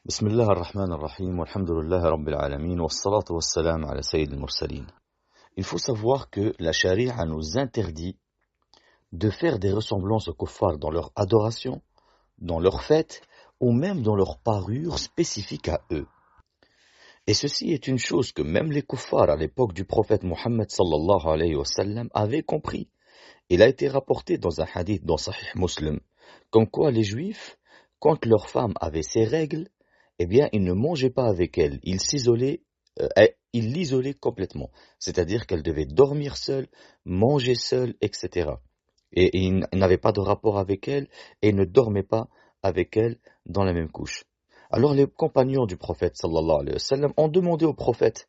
بسم الله الرحمن الرحيم والحمد لله رب العالمين والصلاة والسلام على سيد المرسلين. Il faut savoir que la charia nous interdit de faire des ressemblances aux kuffars dans leur adoration, dans leurs fêtes ou même dans leur parure spécifique à eux. Et ceci est une chose que même les kuffars à l'époque du prophète Mohammed sallallahu alayhi wa sallam avaient compris. Il a été rapporté dans un hadith dans Sahih Muslim, comme quoi les juifs, quand leur femme avait ses règles, eh bien, ils ne mangeaient pas avec elle, ils l'isolaient complètement. C'est-à-dire qu'elle devait dormir seule, manger seule, etc. Et ils n'avaient pas de rapport avec elle et ne dormaient pas avec elle dans la même couche. Alors les compagnons du prophète sallallahu alayhi wa sallam ont demandé au prophète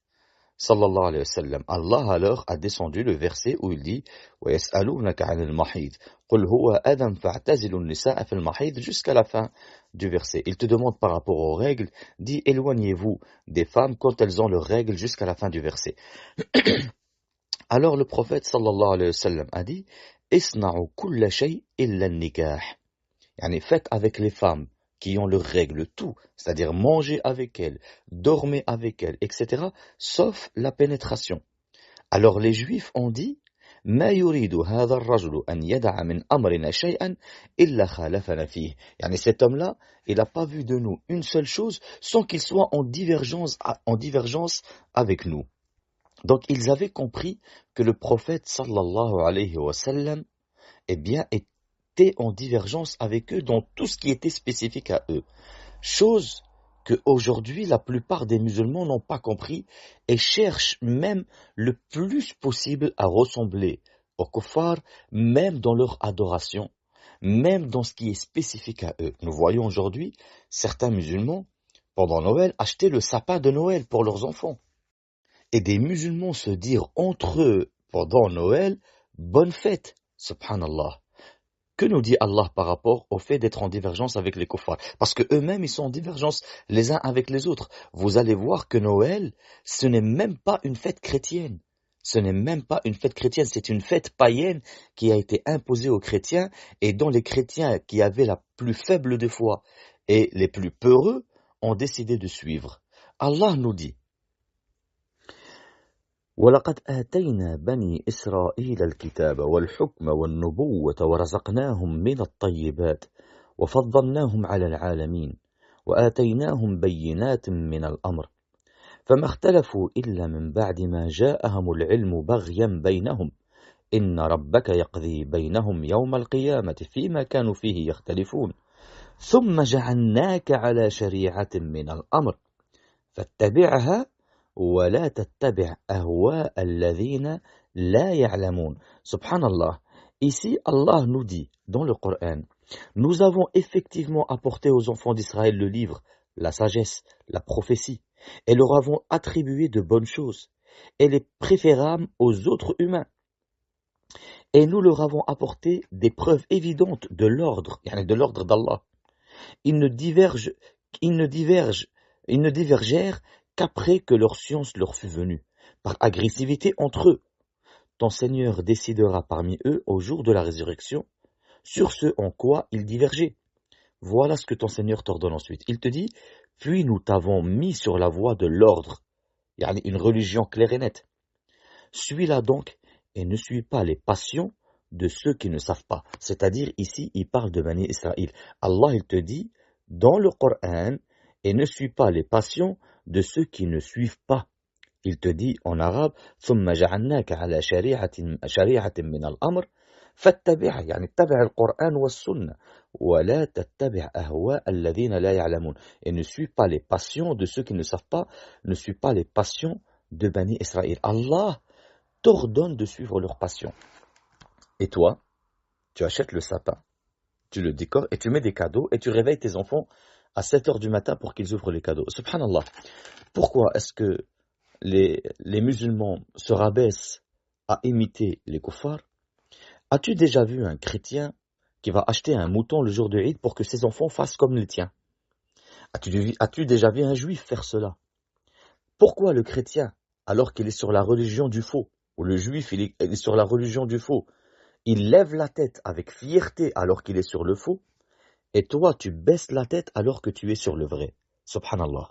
sallallahu alayhi wa sallam. Allah alors a descendu le verset où il dit وَيَسْأَلُونَكَ عَنِ الْمَحِيضِ قُلْ هُوَ أَذًى فَاعْتَزِلُوا النِّسَاءَ فِي الْمَحِيضِ jusqu'à la fin du verset. Il te demande par rapport aux règles, dit éloignez-vous des femmes quand elles ont leurs règles jusqu'à la fin du verset. Alors le prophète sallallahu alayhi wa sallam a dit اصنعوا كل شيء إلا النكاح. Yani faites avec les femmes qui ont leurs règles tout, c'est-à-dire manger avec elles, dormir avec elles, etc., sauf la pénétration. Alors les Juifs ont dit ما يريد هذا الرجل أن يدع من أمرنا شيئا إلا خالفنا فيه. Yani cet homme-là, il n'a pas vu de nous une seule chose sans qu'il soit en divergence avec nous. Donc ils avaient compris que le prophète sallallahu alayhi wa sallam, eh bien, était en divergence avec eux dans tout ce qui était spécifique à eux. Chose que aujourd'hui la plupart des musulmans n'ont pas compris et cherchent même le plus possible à ressembler aux kuffars, même dans leur adoration, même dans ce qui est spécifique à eux. Nous voyons aujourd'hui certains musulmans, pendant Noël, acheter le sapin de Noël pour leurs enfants. Et des musulmans se dire entre eux pendant Noël, bonne fête, subhanallah. Que nous dit Allah par rapport au fait d'être en divergence avec les kuffars? Parce que eux-mêmes, ils sont en divergence les uns avec les autres. Vous allez voir que Noël, ce n'est même pas une fête chrétienne. Ce n'est même pas une fête chrétienne, c'est une fête païenne qui a été imposée aux chrétiens et dont les chrétiens qui avaient la plus faible de foi et les plus peureux ont décidé de suivre. Allah nous dit ولقد آتينا بني إسرائيل الكتاب والحكم والنبوة ورزقناهم من الطيبات وفضلناهم على العالمين وآتيناهم بينات من الأمر فما اختلفوا إلا من بعد ما جاءهم العلم بغيا بينهم إن ربك يقضي بينهم يوم القيامة فيما كانوا فيه يختلفون ثم جعلناك على شريعة من الأمر فاتبعها ولا تتبع أهواء الذين لا يعلمون. Subhanallah. Ici, Allah nous dit dans le Coran, nous avons effectivement apporté aux enfants d'Israël le livre, la sagesse, la prophétie, et leur avons attribué de bonnes choses, et les préférâmes aux autres humains. Et nous leur avons apporté des preuves évidentes de l'ordre, de l'ordre d'Allah. Ils ne divergèrent qu'après que leur science leur fut venue, par agressivité entre eux. Ton Seigneur décidera parmi eux au jour de la résurrection sur ce en quoi ils divergeaient. Voilà ce que ton Seigneur t'ordonne ensuite. Il te dit, puis nous t'avons mis sur la voie de l'ordre, une religion claire et nette. Suis-la donc et ne suis pas les passions de ceux qui ne savent pas. C'est-à-dire ici, il parle de Bani Israël. Allah, il te dit, dans le Coran, et ne suis pas les passions de ceux qui ne suivent pas. Il te dit en arabe ثم جعلناك على شريعة من الأمر فاتبعها يعني اتبع القرآن والسنة ولا تتبع أهواء الذين لا يعلمون. Et ne suis pas les passions de ceux qui ne savent pas, ne suis pas les passions de Bani Israël. Allah t'ordonne de suivre leurs passions. Et toi, tu achètes le sapin, tu le décores et tu mets des cadeaux et tu réveilles tes enfants à 7 heures du matin pour qu'ils ouvrent les cadeaux. Subhanallah. Pourquoi est-ce que les musulmans se rabaissent à imiter les kuffars? As-tu déjà vu un chrétien qui va acheter un mouton le jour de Eid pour que ses enfants fassent comme les tiens? As-tu déjà vu un juif faire cela? Pourquoi le chrétien, alors qu'il est sur la religion du faux, ou le juif il est sur la religion du faux, il lève la tête avec fierté alors qu'il est sur le faux, et toi tu baisses la tête alors que tu es sur le vrai? Subhanallah.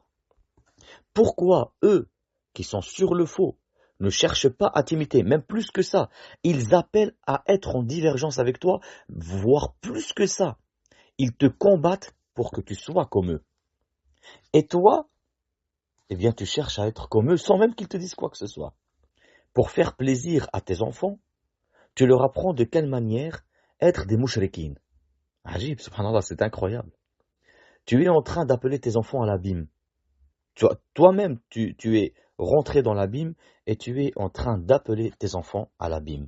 Pourquoi eux, qui sont sur le faux, ne cherchent pas à t'imiter, même plus que ça, ils appellent à être en divergence avec toi, voire plus que ça. Ils te combattent pour que tu sois comme eux. Et toi, eh bien, tu cherches à être comme eux sans même qu'ils te disent quoi que ce soit. Pour faire plaisir à tes enfants, tu leur apprends de quelle manière être des mouchrikines. Ajib, subhanallah, c'est incroyable. Tu es en train d'appeler tes enfants à l'abîme. Toi-même, tu es rentré dans l'abîme et tu es en train d'appeler tes enfants à l'abîme.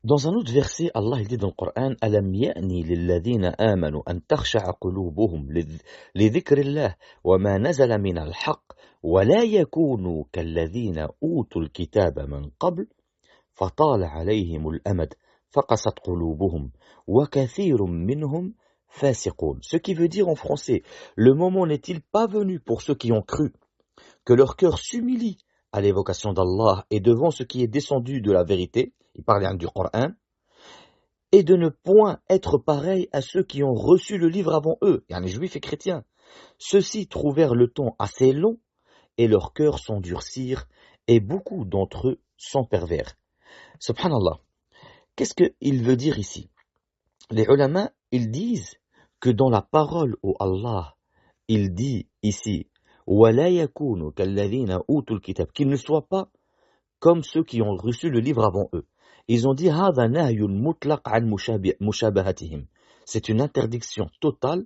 Dans un autre verset, Allah il dit dans le Coran, أَلَمْ يَأْنِ لِلَّذِينَ آمَنُوا أَن تَخْشَعَ قُلُوبُهُم لِذِكْرِ اللَّهِ وَمَا نَزَلَ مِنَ الْحَقِّ وَلَا يَكُونُوا كَالَّذِينَ أُوتُوا الْكِتَابَ مِن قَبْلُ فَطَالَ عَلَيْهِمُ الْأَمَدُ فَقَسَتْ قُلُوبُهُم وَكَثِيرٌ مِّنْهُمْ فَاسِقُونَ. Ce qui veut dire en français, le moment n'est-il pas venu pour ceux qui ont cru que leur cœur s'humilie à l'évocation d'Allah et devant ce qui est descendu de la vérité, il parlait du Coran, et de ne point être pareil à ceux qui ont reçu le livre avant eux, les juifs et chrétiens. Ceux-ci trouvèrent le temps assez long et leurs cœurs s'endurcirent et beaucoup d'entre eux sont pervers. Subhanallah. Qu'est-ce qu'il veut dire ici? Les ulama, ils disent que dans la parole où Allah, il dit ici, وَلَا يَكُونُوا كَالَّذِينَ أُوتُوا الْكِتَابَ, qu'ils ne soient pas comme ceux qui ont reçu le livre avant eux. Ils ont dit هَذَا نَهْيٌ مُطْلَقٌ عَنْ مُشَابَهَتِهِمْ. C'est une interdiction totale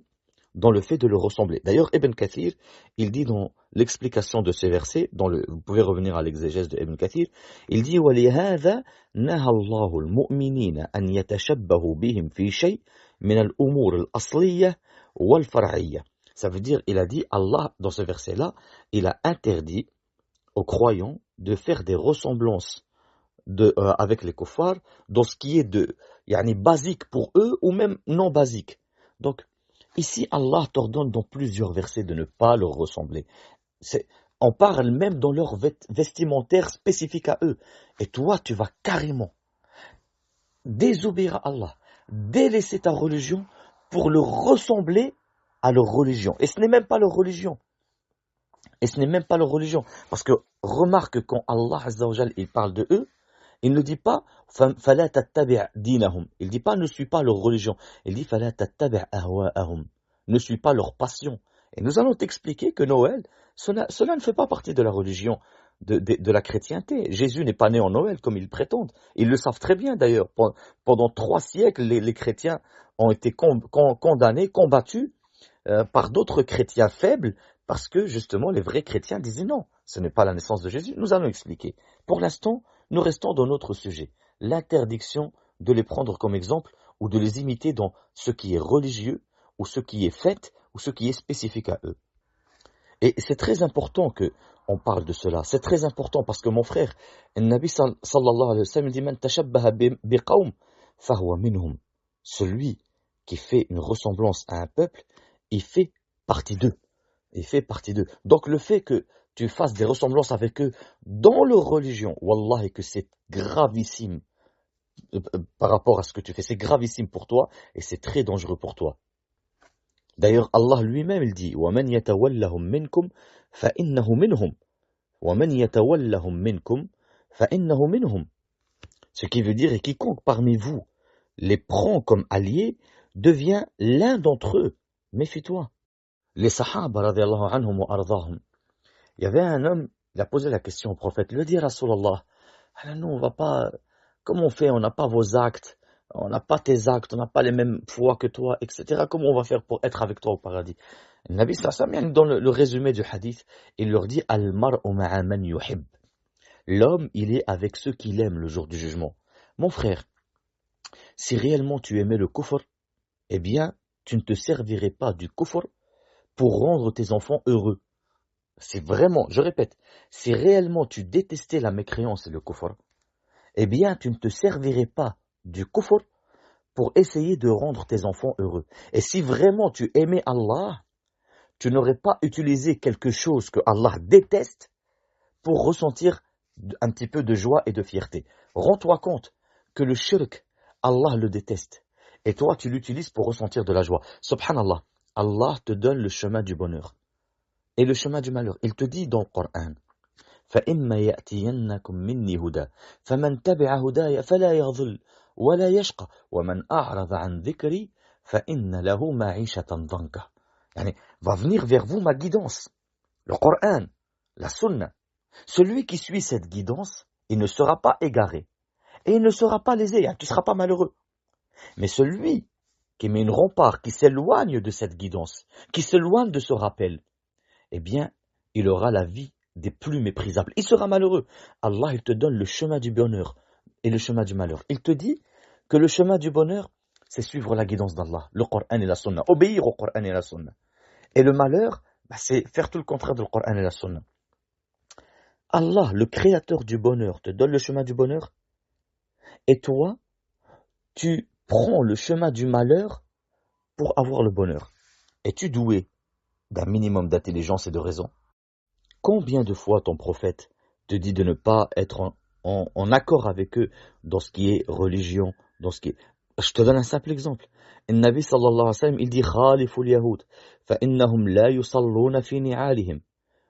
dans le fait de leur ressembler. D'ailleurs, Ibn Kathir, il dit dans l'explication de ces versets, vous pouvez revenir à l'exégèse de Ibn Kathir, il dit وَلِهَذَا نَهَى اللَّهُ الْمُؤْمِنِينَ أَنْ يَتَشَبَّهُوا بِهِمْ فِي شَيْءٍ مِنَ الْأُمُورِ الْأَصْلِيَّةِ وَالْفَرْعِيَّةِ. Ça veut dire, il a dit, Allah, dans ce verset-là, il a interdit aux croyants de faire des ressemblances avec les kuffars dans ce qui est basique pour eux ou même non basique. Donc, ici, Allah t'ordonne dans plusieurs versets de ne pas leur ressembler. On parle même dans leur vestimentaire spécifique à eux. Et toi, tu vas carrément désobéir à Allah, délaisser ta religion pour leur ressembler à leur religion. Et ce n'est même pas leur religion. Parce que remarque quand Allah Azza wa Jal, il parle de eux, il ne dit pas فَلَا تَتَّبِعْ دِينَهُمْ. Il ne dit pas ne suis pas leur religion. Il dit فَلَا تَتَّبِعْ أَهْوَاءَهُمْ. Ne suis pas leur passion. Et nous allons t'expliquer que Noël, cela ne fait pas partie de la religion de la chrétienté. Jésus n'est pas né en Noël comme ils prétendent. Ils le savent très bien d'ailleurs. Pendant 3 siècles, les chrétiens ont été condamnés, combattus par d'autres chrétiens faibles parce que justement les vrais chrétiens disaient non, ce n'est pas la naissance de Jésus. Nous allons expliquer. Pour l'instant, nous restons dans notre sujet, l'interdiction de les prendre comme exemple ou de les imiter dans ce qui est religieux ou ce qui est fait ou ce qui est spécifique à eux. Et c'est très important que on parle de cela. C'est très important parce que mon frère, le Nabi sallallahu alayhi wa sallam dit Man tashabbaha biqawm fahuwa minhum. Celui qui fait une ressemblance à un peuple, il fait partie d'eux. Donc le fait que tu fasses des ressemblances avec eux dans leur religion, wallah, que c'est gravissime par rapport à ce que tu fais. C'est gravissime pour toi et c'est très dangereux pour toi. D'ailleurs, Allah lui-même, il dit وَمَنْ يَتَوَلَّهُمْ مِنْكُمْ فَإِنَّهُ مِنْهُمْ وَمَنْ يَتَوَلَّهُمْ مِنْكُمْ فَإِنَّهُ مِنْهُمْ. Ce qui veut dire, et quiconque parmi vous les prend comme alliés devient l'un d'entre eux. Méfie-toi. Les Sahaba, radiyallahu anhum wa ardahum, il y avait un homme, il a posé la question au prophète, il lui a dit, Rasulallah, nous on va pas, comment on fait, on n'a pas vos actes, on n'a pas tes actes, on n'a pas les mêmes foi que toi, etc. Comment on va faire pour être avec toi au paradis? Le Nabi sallallahu alayhi wa sallam, dans le résumé du hadith, il leur dit, Al-mar'u ma'a man yuhib. L'homme, il est avec ceux qu'il aime le jour du jugement. Mon frère, si réellement tu aimais le kufr, eh bien, tu ne te servirais pas du kufr pour rendre tes enfants heureux. C'est vraiment, je répète, si réellement tu détestais la mécréance et le kufr, eh bien tu ne te servirais pas du kufr pour essayer de rendre tes enfants heureux. Et si vraiment tu aimais Allah, tu n'aurais pas utilisé quelque chose que Allah déteste pour ressentir un petit peu de joie et de fierté. Rends-toi compte que le shirk, Allah le déteste. Et toi, tu l'utilises pour ressentir de la joie. Subhanallah. Allah te donne le chemin du bonheur et le chemin du malheur. Il te dit dans le Coran, فَإِمَّا يَأْتِيَنَّكُم مِّنِّي هُدًى فَمَن تَبِعَ هُدَايَ فَلَا يَضِلُّ وَلَا يَشْقَى وَمَنْ أَعْرَضَ عَن ذِكْرِي فَإِنَّ لَهُ مَعِيشَةً ضَنكًا. Yani, va venir vers vous ma guidance, le Coran, la Sunna. Celui qui suit cette guidance, il ne sera pas égaré et il ne sera pas lésé, tu ne seras pas malheureux. Mais celui qui met une rempart, qui s'éloigne de cette guidance, qui s'éloigne de ce rappel, eh bien, il aura la vie des plus méprisables. Il sera malheureux. Allah, il te donne le chemin du bonheur et le chemin du malheur. Il te dit que le chemin du bonheur, c'est suivre la guidance d'Allah, le Coran et la Sunna, obéir au Coran et la Sunna. Et le malheur, c'est faire tout le contraire du Coran et la Sunna. Allah, le créateur du bonheur, te donne le chemin du bonheur, et toi, tu prends le chemin du malheur pour avoir le bonheur. Es-tu doué d'un minimum d'intelligence et de raison? Combien de fois ton prophète te dit de ne pas être en accord avec eux dans ce qui est religion, dans ce qui est... Je te donne un simple exemple. Le Nabi sallallahu alayhi wa sallam, il dit خالفوا اليهود فإنهم لا يصلون في نعالهم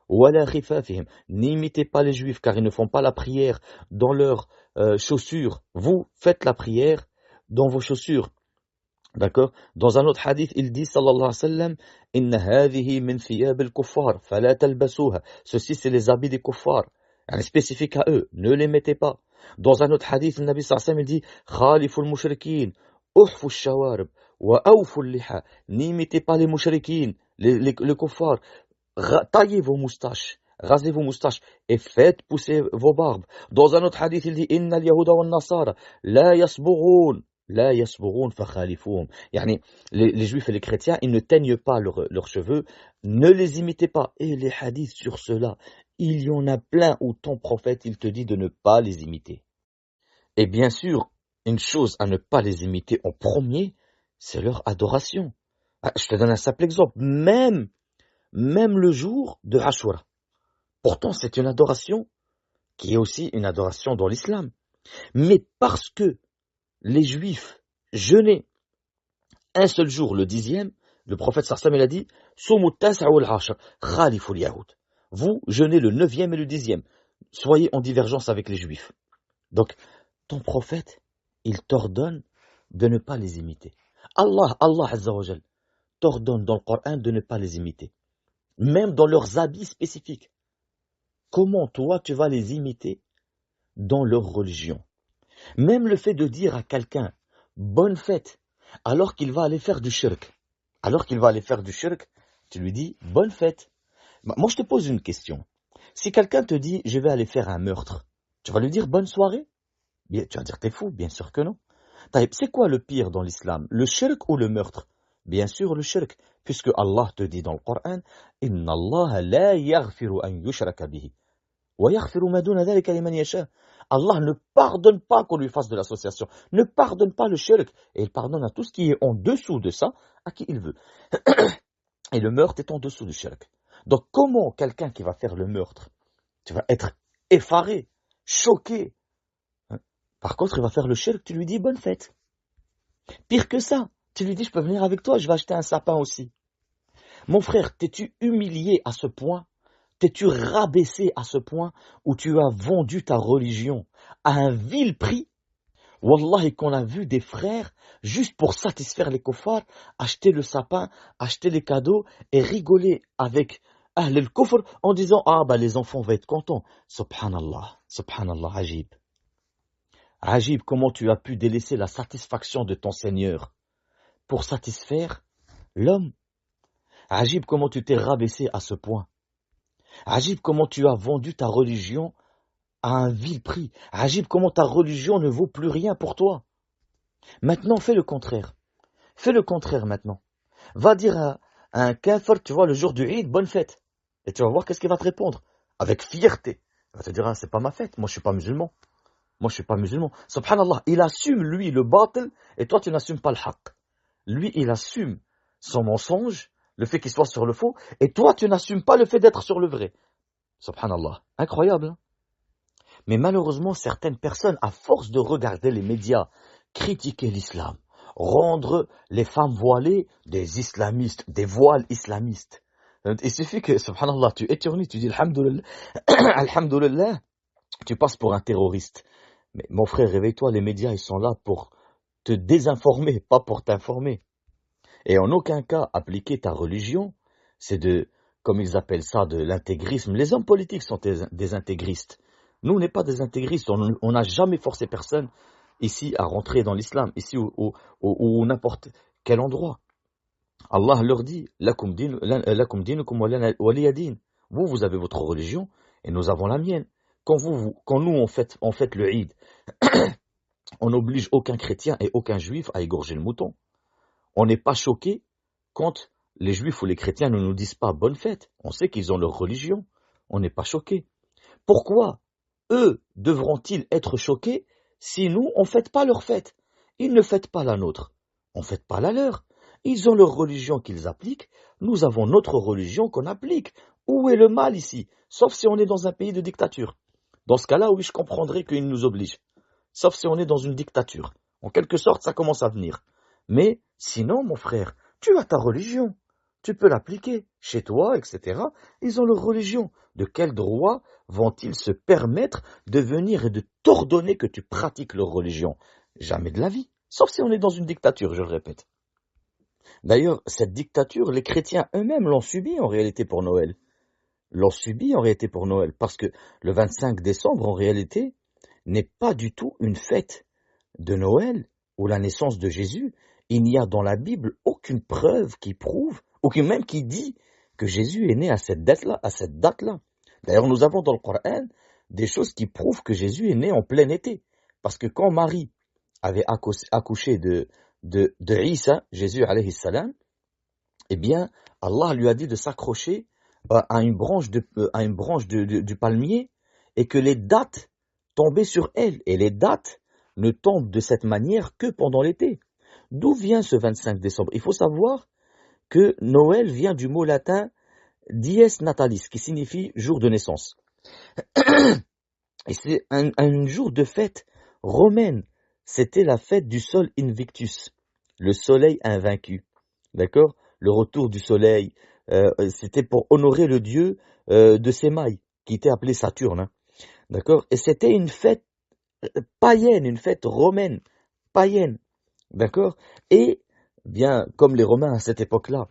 ولا خفافهم. N'imitez pas les juifs car ils ne font pas la prière dans leurs chaussures. Vous faites la prière dans vos chaussures. D'accord? Dans un autre hadith, il dit sallallahu alayhi wa sallam, inna hadhihi min thiyab al-kuffar, fala talbasuha. Ceci c'est les habits des kuffars, spécifiques à eux, ne les mettez pas. Dans un autre hadith, le Nabi sallallahu alayhi wa sallam, il dit khalifu al-mushrikin, uhfu al-shawarib, wa awfu al-liha. N'imitez pas les mushrikin, les kuffars. Taillez vos moustaches, rasez vos moustaches et faites pousser vos barbes. Dans un autre hadith, il dit inna al-yahuda wa al-nasara la yasbughoun. La yasbughoun fakhalifuhum. Yani, les juifs et les chrétiens, ils ne teignent pas leurs cheveux, ne les imitez pas. Et les hadiths sur cela, il y en a plein où ton prophète, il te dit de ne pas les imiter. Et bien sûr, une chose à ne pas les imiter en premier, c'est leur adoration. Je te donne un simple exemple. Même le jour de Ashura. Pourtant, c'est une adoration qui est aussi une adoration dans l'islam. Mais parce que les Juifs jeûnaient un seul jour, le 10e, le prophète sallam il a dit Sumu tas'a wal 'ashr, khalifu al-yahoud. Vous jeûnez le 9e et le 10e. Soyez en divergence avec les Juifs. Donc, ton prophète, il t'ordonne de ne pas les imiter. Allah Azza wa Jal, t'ordonne dans le Coran de ne pas les imiter. Même dans leurs habits spécifiques. Comment toi tu vas les imiter dans leur religion? Même le fait de dire à quelqu'un bonne fête alors qu'il va aller faire du shirk, tu lui dis bonne fête. Moi je te pose une question. Si quelqu'un te dit je vais aller faire un meurtre, tu vas lui dire bonne soirée? Bien, tu vas dire t'es fou, bien sûr que non. C'est quoi le pire dans l'islam, le shirk ou le meurtre? Bien sûr le shirk, puisque Allah te dit dans le Coran inna Allah la yaghfiru an yushraka bihi wa yaghfiru ma duna dhalika liman yasha. Allah ne pardonne pas qu'on lui fasse de l'association, ne pardonne pas le shirk, et il pardonne à tout ce qui est en dessous de ça, à qui il veut. Et le meurtre est en dessous du shirk. Donc comment quelqu'un qui va faire le meurtre, tu vas être effaré, choqué. Par contre, il va faire le shirk, tu lui dis bonne fête. Pire que ça, tu lui dis je peux venir avec toi, je vais acheter un sapin aussi. Mon frère, t'es-tu humilié à ce point? T'es-tu rabaissé à ce point où tu as vendu ta religion à un vil prix? Wallahi qu'on a vu des frères, juste pour satisfaire les kuffars, acheter le sapin, acheter les cadeaux et rigoler avec Ahl al-Kufr en disant ah bah les enfants vont être contents. Subhanallah, Ajib. Ajib, comment tu as pu délaisser la satisfaction de ton Seigneur pour satisfaire l'homme? Ajib, comment tu t'es rabaissé à ce point? Ajib, comment tu as vendu ta religion à un vil prix. Ajib, comment ta religion ne vaut plus rien pour toi. Maintenant, fais le contraire. Fais le contraire maintenant. Va dire à un kafir, tu vois, le jour du Eid, bonne fête. Et tu vas voir qu'est-ce qu'il va te répondre. Avec fierté. Il va te dire, ah, c'est pas ma fête, moi je suis pas musulman. Subhanallah, il assume lui le batil et toi tu n'assumes pas le haqq. Lui, il assume son mensonge, le fait qu'il soit sur le faux, et toi tu n'assumes pas le fait d'être sur le vrai. Subhanallah. Incroyable, hein? Mais malheureusement, certaines personnes, à force de regarder les médias, critiquer l'islam. rendre les femmes voilées des islamistes, des voiles islamistes. Il suffit que, subhanallah, tu éternues, tu dis alhamdoulilah, alhamdoulilah, tu passes pour un terroriste. Mais mon frère, réveille-toi, les médias, ils sont là pour te désinformer, pas pour t'informer. Et en aucun cas, appliquer ta religion, c'est de, comme ils appellent ça, de l'intégrisme. Les hommes politiques sont des intégristes. Nous, on n'est pas des intégristes. On n'a jamais forcé personne ici à rentrer dans l'islam, ici ou n'importe quel endroit. Allah leur dit, lakum dinukum waliya din. Vous avez votre religion et nous avons la mienne. Quand nous on fait le Eid, on n'oblige aucun chrétien et aucun juif à égorger le mouton. On n'est pas choqué quand les juifs ou les chrétiens ne nous disent pas bonne fête. On sait qu'ils ont leur religion. On n'est pas choqué. Pourquoi eux devront-ils être choqués si nous, on ne fête pas leur fête? Ils ne fêtent pas la nôtre. On ne fête pas la leur. Ils ont leur religion qu'ils appliquent. Nous avons notre religion qu'on applique. Où est le mal ici? Sauf si on est dans un pays de dictature. Dans ce cas-là, oui, je comprendrais qu'ils nous obligent. Sauf si on est dans une dictature. En quelque sorte, ça commence à venir. Mais sinon, mon frère, tu as ta religion. Tu peux l'appliquer chez toi, etc. Ils ont leur religion. De quel droit vont-ils se permettre de venir et de t'ordonner que tu pratiques leur religion? Jamais de la vie. Sauf si on est dans une dictature, je le répète. D'ailleurs, cette dictature, les chrétiens eux-mêmes l'ont subie en réalité pour Noël. Parce que le 25 décembre, en réalité, n'est pas du tout une fête de Noël ou la naissance de Jésus. Il n'y a dans la Bible aucune preuve qui prouve, ou qui dit que Jésus est né à cette date-là, D'ailleurs, nous avons dans le Coran des choses qui prouvent que Jésus est né en plein été. Parce que quand Marie avait accouché de Isa, Jésus alayhi salam, eh bien, Allah lui a dit de s'accrocher à une branche du palmier et que les dattes tombaient sur elle. Et les dattes ne tombent de cette manière que pendant l'été. D'où vient ce 25 décembre? Il faut savoir que Noël vient du mot latin dies natalis, qui signifie jour de naissance. Et c'est un jour de fête romaine. C'était la fête du Sol Invictus, le soleil invaincu. D'accord? Le retour du soleil, c'était pour honorer le dieu de Sémaï, qui était appelé Saturne. Hein. D'accord? Et c'était une fête païenne, une fête romaine, païenne. D'accord? Et, bien, comme les Romains à cette époque-là,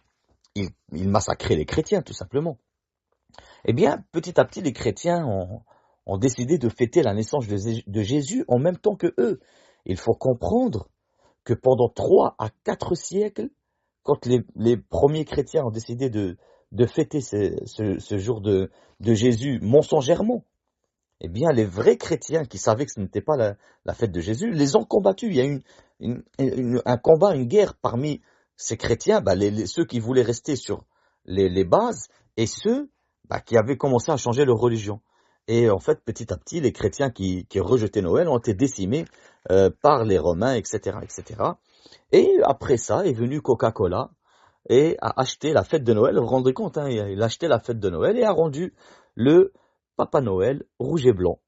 ils massacraient les chrétiens, tout simplement. Eh bien, petit à petit, les chrétiens ont décidé de fêter la naissance de Jésus en même temps que eux. Il faut comprendre que pendant 3 à 4 siècles, quand les premiers chrétiens ont décidé de fêter ce jour de Jésus mensongèrement, eh bien, les vrais chrétiens qui savaient que ce n'était pas la fête de Jésus, les ont combattus. Il y a eu un combat, une guerre parmi ces chrétiens, ceux qui voulaient rester sur les bases et ceux qui avaient commencé à changer leur religion. Et en fait, petit à petit, les chrétiens qui rejetaient Noël ont été décimés par les Romains, etc., etc. Et après ça est venu Coca-Cola et a acheté la fête de Noël. Vous vous rendez compte, hein, il a acheté la fête de Noël et a rendu le Papa Noël rouge et blanc.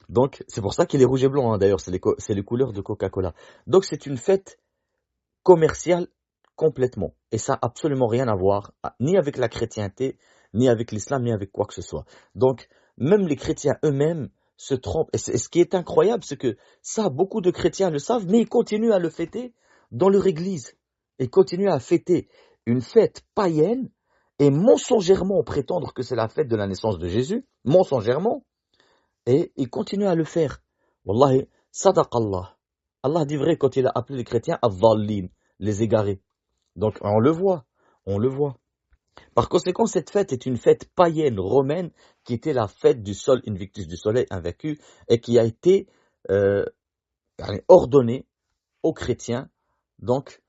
Donc, c'est pour ça qu'il est rouge et blanc, hein, d'ailleurs, c'est les couleurs de Coca-Cola. Donc, c'est une fête commerciale complètement. Et ça n'a absolument rien à voir, ni avec la chrétienté, ni avec l'islam, ni avec quoi que ce soit. Donc, même les chrétiens eux-mêmes se trompent. Et ce qui est incroyable, c'est que ça, beaucoup de chrétiens le savent, mais ils continuent à le fêter dans leur église. Ils continuent à fêter une fête païenne et mensongèrement prétendre que c'est la fête de la naissance de Jésus, mensongèrement, et ils continuent à le faire. Wallahi, sadaqallah. Allah dit vrai quand il a appelé les chrétiens ad-dhallin, les égarés. Donc on le voit. Par conséquent, cette fête est une fête païenne romaine qui était la fête du Sol Invictus, du soleil invaincu, et qui a été ordonnée aux chrétiens, donc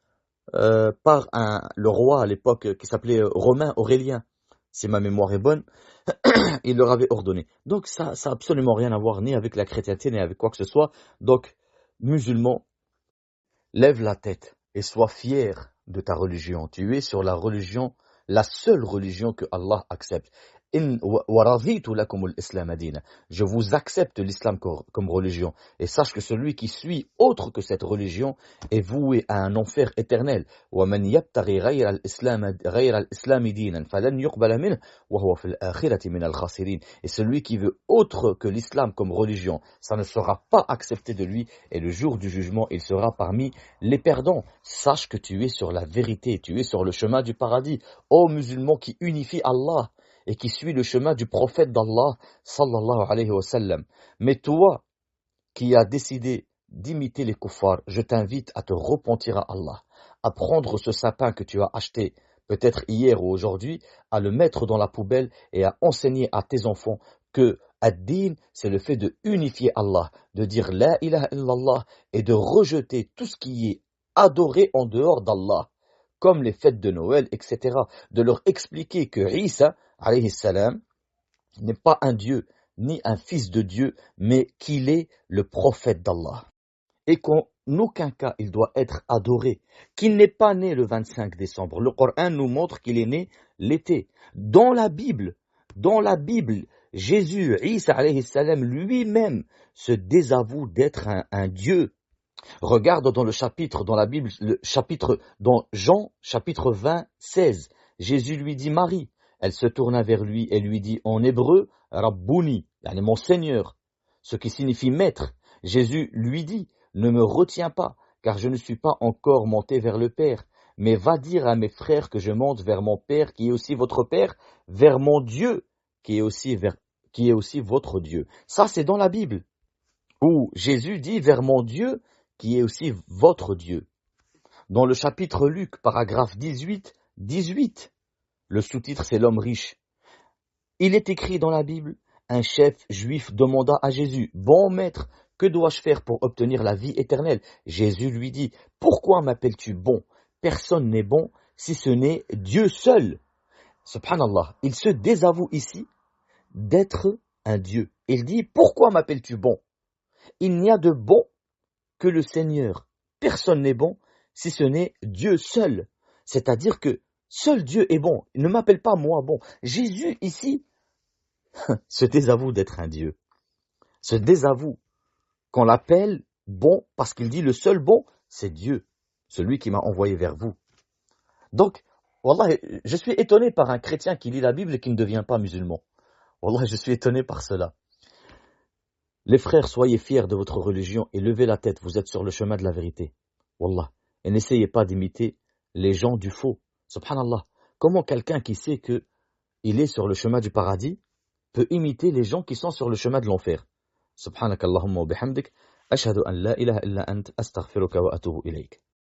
par le roi à l'époque qui s'appelait Romain Aurélien, si ma mémoire est bonne, il leur avait ordonné. Donc ça n'a absolument rien à voir ni avec la chrétienté, ni avec quoi que ce soit. Donc, musulman, lève la tête et sois fier de ta religion. Tu es sur la religion la seule religion que Allah accepte. Je vous accepte l'islam comme religion. Et sache que celui qui suit autre que cette religion est voué à un enfer éternel. Et celui qui veut autre que l'islam comme religion, ça ne sera pas accepté de lui. Et le jour du jugement, il sera parmi les perdants. Sache que tu es sur la vérité, tu es sur le chemin du paradis. Ô musulman qui unifie Allah et qui suit le chemin du prophète d'Allah, sallallahu alayhi wa sallam. Mais toi, qui as décidé d'imiter les kuffars, je t'invite à te repentir à Allah, à prendre ce sapin que tu as acheté, peut-être hier ou aujourd'hui, à le mettre dans la poubelle et à enseigner à tes enfants que ad-din, c'est le fait de unifier Allah, de dire la ilaha illallah et de rejeter tout ce qui est adoré en dehors d'Allah, comme les fêtes de Noël, etc. De leur expliquer que Isa, alayhi salam, n'est pas un Dieu, ni un fils de Dieu, mais qu'il est le prophète d'Allah. Et qu'en aucun cas il doit être adoré, qu'il n'est pas né le 25 décembre. Le Coran nous montre qu'il est né l'été. Dans la Bible, Jésus, Isa alayhi salam, lui-même se désavoue d'être un Dieu. Regarde dans le chapitre, dans la Bible, dans Jean, chapitre 20, 16. Jésus lui dit Marie. Elle se tourna vers lui et lui dit en hébreu, Rabbouni, yani mon Seigneur, ce qui signifie maître. Jésus lui dit, ne me retiens pas, car je ne suis pas encore monté vers le Père, mais va dire à mes frères que je monte vers mon Père, qui est aussi votre Père, vers mon Dieu, qui est aussi votre Dieu. Ça, c'est dans la Bible, où Jésus dit vers mon Dieu, qui est aussi votre Dieu. Dans le chapitre Luc, paragraphe 18, le sous-titre c'est l'homme riche. Il est écrit dans la Bible, un chef juif demanda à Jésus, bon maître, que dois-je faire pour obtenir la vie éternelle? Jésus lui dit, pourquoi m'appelles-tu bon? Personne n'est bon si ce n'est Dieu seul. Subhanallah, il se désavoue ici d'être un Dieu. Il dit, pourquoi m'appelles-tu bon? Il n'y a de bon que le Seigneur. Personne n'est bon si ce n'est Dieu seul. C'est-à-dire que seul Dieu est bon. Il ne m'appelle pas moi bon. Jésus ici se désavoue d'être un Dieu. Se désavoue qu'on l'appelle bon parce qu'il dit le seul bon, c'est Dieu, celui qui m'a envoyé vers vous. Donc, wallah, je suis étonné par un chrétien qui lit la Bible et qui ne devient pas musulman. Wallah, je suis étonné par cela. Les frères, soyez fiers de votre religion et levez la tête, vous êtes sur le chemin de la vérité. Wallah. Et n'essayez pas d'imiter les gens du faux. Subhanallah. Comment quelqu'un qui sait que il est sur le chemin du paradis peut imiter les gens qui sont sur le chemin de l'enfer? Subhanakallahumma wa bihamdik. Ashhadu an la ilaha illa ant astaghfiruka wa atubu ilayk.